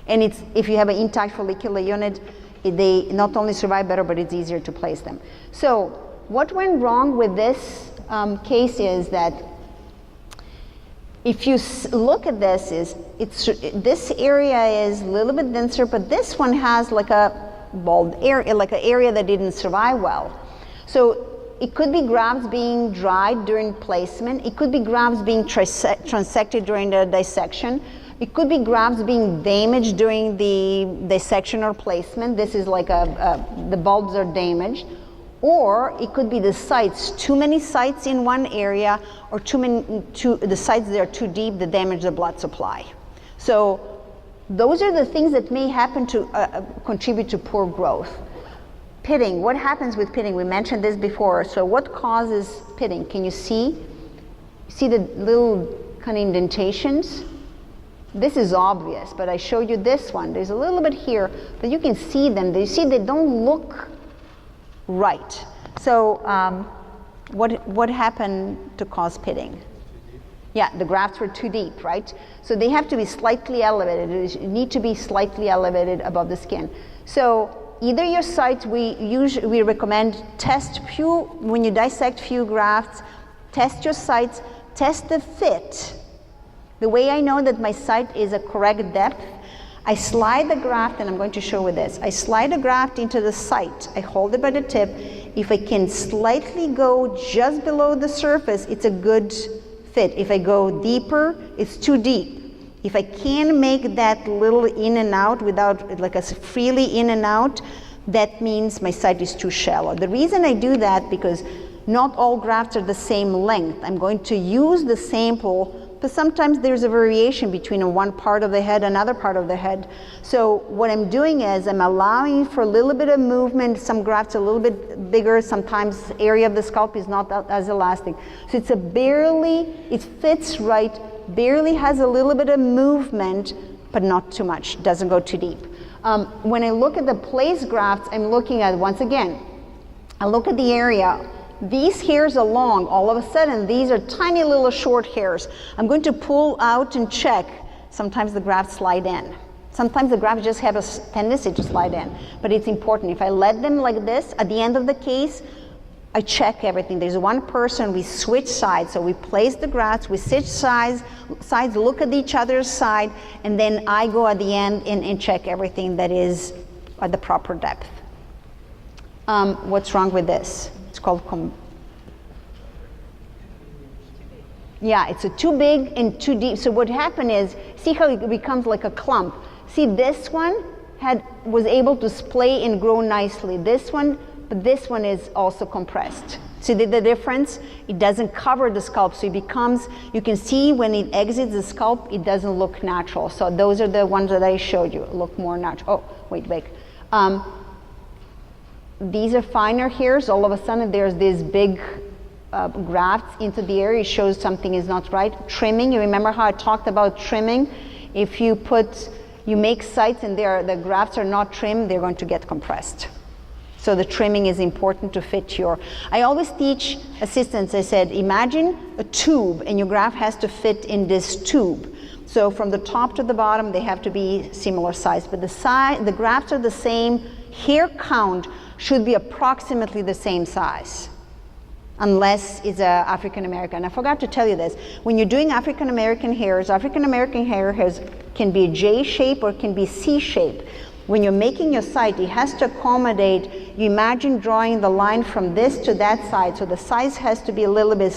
And it's, if you have an intact follicular unit, they not only survive better, but it's easier to place them. So what went wrong with this case is that if you look at this, this area is a little bit denser, but this one has like a bald area, like an area that didn't survive well. So it could be grafts being dried during placement. It could be grafts being transected during the dissection. It could be grafts being damaged during the dissection or placement. This is like the bulbs are damaged. Or it could be the sites, too many sites in one area, or the sites that are too deep that damage the blood supply. So those are the things that may happen to contribute to poor growth. Pitting, what happens with pitting? We mentioned this before. So what causes pitting? Can you see? See the little kind of indentations? This is obvious, but I showed you this one. There's a little bit here, but you can see them. You see they don't look right. So what happened to cause pitting? Yeah, the grafts were too deep, right? So they have to be slightly elevated. They need to be slightly elevated above the skin. So either your sites, we recommend test few, when you dissect few grafts, test your sites, test the fit. The way I know that my site is a correct depth, I slide the graft, and I'm going to show with this. I slide the graft into the site. I hold it by the tip. If I can slightly go just below the surface, it's a good fit. If I go deeper, it's too deep. If I can make that little in and out without, like a freely in and out, that means my site is too shallow. The reason I do that, because not all grafts are the same length. I'm going to use the sample, but sometimes there's a variation between one part of the head and another part of the head. So what I'm doing is I'm allowing for a little bit of movement. Some grafts are a little bit bigger. Sometimes area of the scalp is not as elastic. So it's it fits right, barely has a little bit of movement, but not too much, doesn't go too deep. When I look at the place grafts, I'm looking at, once again, I look at the area. These hairs are long. All of a sudden, these are tiny little short hairs. I'm going to pull out and check. Sometimes the grafts slide in. Sometimes the grafts just have a tendency to slide in. But it's important. If I let them like this, at the end of the case, I check everything. There's one person, we switch sides. So we place the grafts, we switch sides, look at each other's side, and then I go at the end and check everything that is at the proper depth. What's wrong with this? It's called yeah, it's too big and too deep. So what happened is, see how it becomes like a clump. See, this one was able to splay and grow nicely. This one, but this one is also compressed. See the difference? It doesn't cover the scalp, so it becomes, you can see when it exits the scalp, it doesn't look natural. So those are the ones that I showed you, look more natural. Oh, wait. These are finer hairs. All of a sudden there's these big grafts into the area. It shows something is not right. Trimming, you remember how I talked about trimming? If you make sites and the grafts are not trimmed, they're going to get compressed. So the trimming is important to fit I always teach assistants, I said, imagine a tube and your graft has to fit in this tube. So from the top to the bottom, they have to be similar size, but the grafts are the same. Hair count should be approximately the same size, unless it's African American. I forgot to tell you this. When you're doing African American hair can be a J shape or can be C shape. When you're making your site, it has to accommodate, you imagine drawing the line from this to that side, so the size has to be a little bit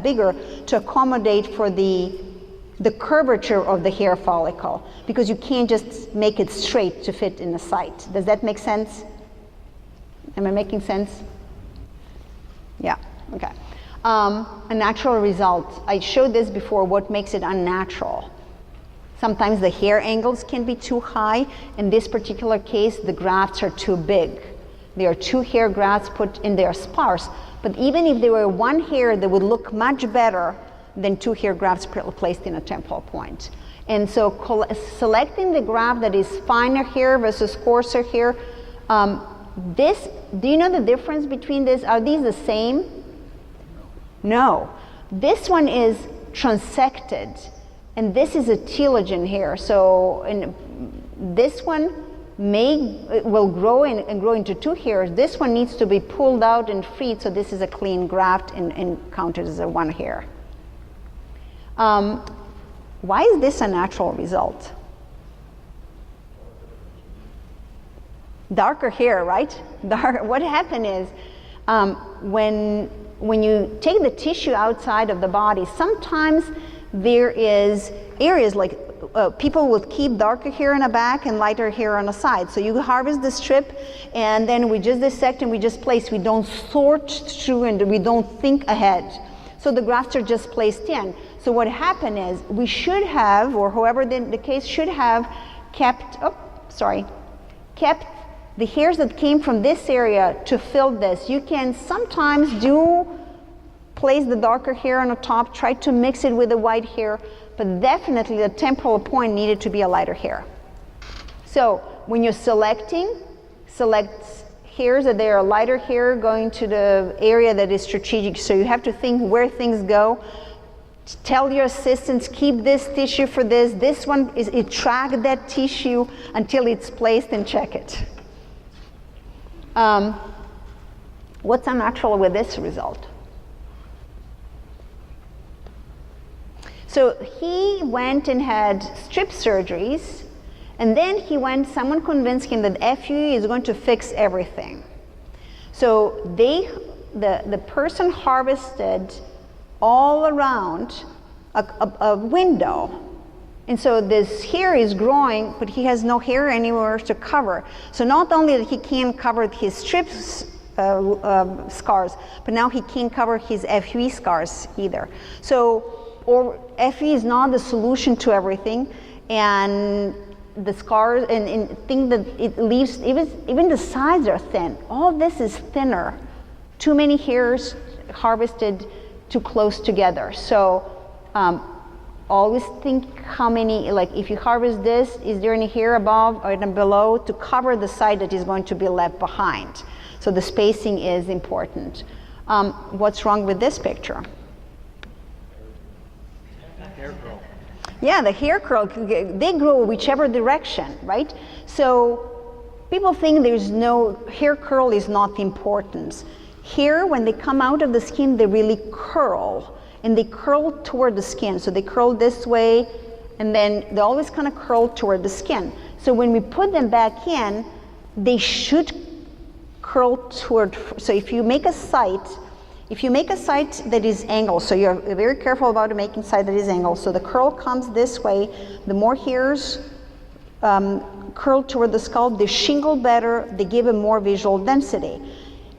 bigger to accommodate for the curvature of the hair follicle, because you can't just make it straight to fit in the site. Does that make sense? Am I making sense? Yeah, okay. A natural result. I showed this before, what makes it unnatural. Sometimes the hair angles can be too high. In this particular case, the grafts are too big. There are 2 hair grafts put in there sparse, but even if there were 1 hair, that would look much better than 2 hair grafts placed in a temporal point. And so selecting the graft that is finer hair versus coarser hair, do you know the difference between this? Are these the same? No. This one is transected, and this is a telogen hair. So this one will grow and grow into 2 hairs. This one needs to be pulled out and freed, so this is a clean graft and counted as a 1 hair. Why is this a natural result? Darker hair, right? What happened is when you take the tissue outside of the body, sometimes there is areas like people will keep darker hair in the back and lighter hair on the side. So you harvest the strip and then we just dissect and we just place. We don't sort through and we don't think ahead. So the grafts are just placed in. So what happened is we should have, or whoever the case should have, kept the hairs that came from this area to fill this. You can sometimes place the darker hair on the top, try to mix it with the white hair, but definitely the temporal point needed to be a lighter hair. So when you're selecting, select hairs that they are lighter hair going to the area that is strategic. So you have to think where things go. Tell your assistants, keep this tissue for this. This one track that tissue until it's placed and check it. What's unnatural with this result? So he went and had strip surgeries, and then someone convinced him that FUE is going to fix everything. So the person harvested all around a window. And so this hair is growing, but he has no hair anywhere to cover. So not only that he can't cover his strip scars, but now he can't cover his FUE scars either. So, or FUE is not the solution to everything, and the scars, and think that it leaves, even the sides are thin. All this is thinner. Too many hairs harvested too close together. So always think how many, like if you harvest this, is there any hair above or below to cover the side that is going to be left behind? So the spacing is important. What's wrong with this picture? Hair curl. Yeah, the hair curl, they grow whichever direction, right? So people think there's no, hair curl is not important. Hair, when they come out of the skin, they really curl, and they curl toward the skin. So they curl this way, and then they always kind of curl toward the skin. So when we put them back in, they should curl toward, so if you make a site that is angled, so you're very careful about making site that is angled, so the curl comes this way, the more hairs curl toward the scalp, they shingle better, they give a more visual density.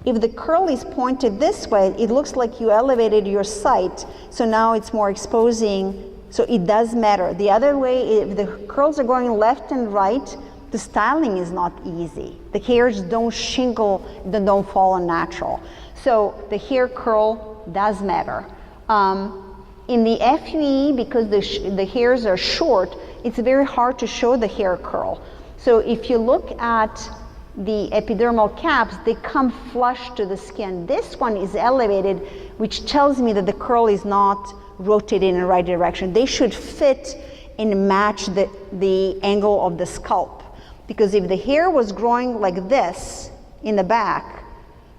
If the curl is pointed this way, it looks like you elevated your site, so now it's more exposing, so it does matter. The other way, if the curls are going left and right, the styling is not easy. The hairs don't shingle, they don't fall unnatural. So the hair curl does matter. In the FUE, because the hairs are short, it's very hard to show the hair curl. So if you look at the epidermal caps, they come flush to the skin. This one is elevated, which tells me that the curl is not rotated in the right direction. They should fit and match the angle of the scalp. Because if the hair was growing like this in the back,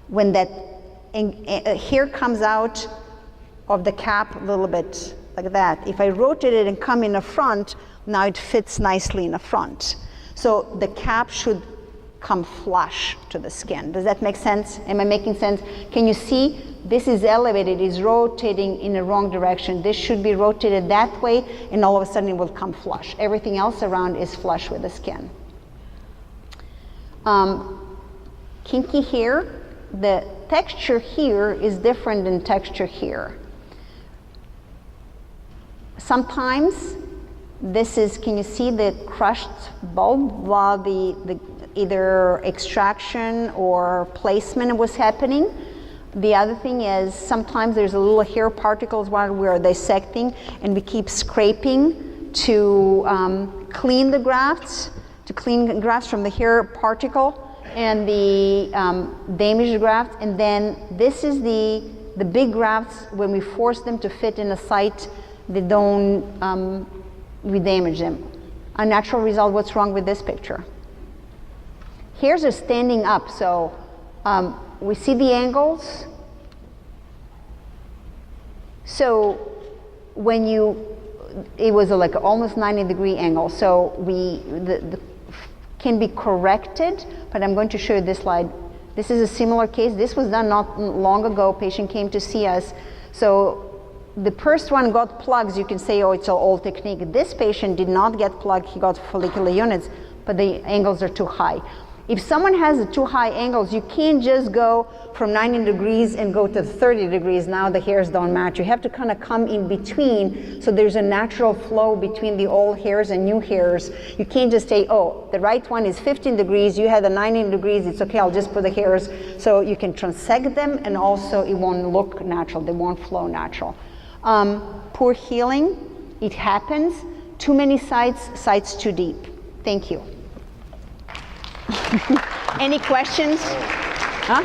when that hair comes out of the cap a little bit like that, if I rotate it and come in the front, now it fits nicely in the front. So the cap should come flush to the skin. Does that make sense? Am I making sense? Can you see? This is elevated, is rotating in the wrong direction. This should be rotated that way, and all of a sudden it will come flush. Everything else around is flush with the skin. Kinky hair, the texture here is different than texture here. Sometimes this is, can you see the crushed bulb while the either extraction or placement was happening? The other thing is sometimes there's a little hair particles while we're dissecting, and we keep scraping to clean the grafts, from the hair particle and the damaged graft. And then this is the big grafts. When we force them to fit in a site, they don't, we damage them. Unnatural result, what's wrong with this picture? Hairs are standing up, so we see the angles. So when it was like almost 90-degree angle, so the can be corrected, but I'm going to show you this slide. This is a similar case. This was done not long ago. Patient came to see us. So the first one got plugs. You can say, oh, it's an old technique. This patient did not get plugged. He got follicular units, but the angles are too high. If someone has too high angles, you can't just go from 90 degrees and go to 30 degrees. Now the hairs don't match. You have to kind of come in between, so there's a natural flow between the old hairs and new hairs. You can't just say, oh, the right one is 15 degrees, you had the 90 degrees, it's okay, I'll just put the hairs. So you can transect them, and also it won't look natural, they won't flow natural. Poor healing, it happens. Too many sites too deep. Thank you. Any questions? Huh?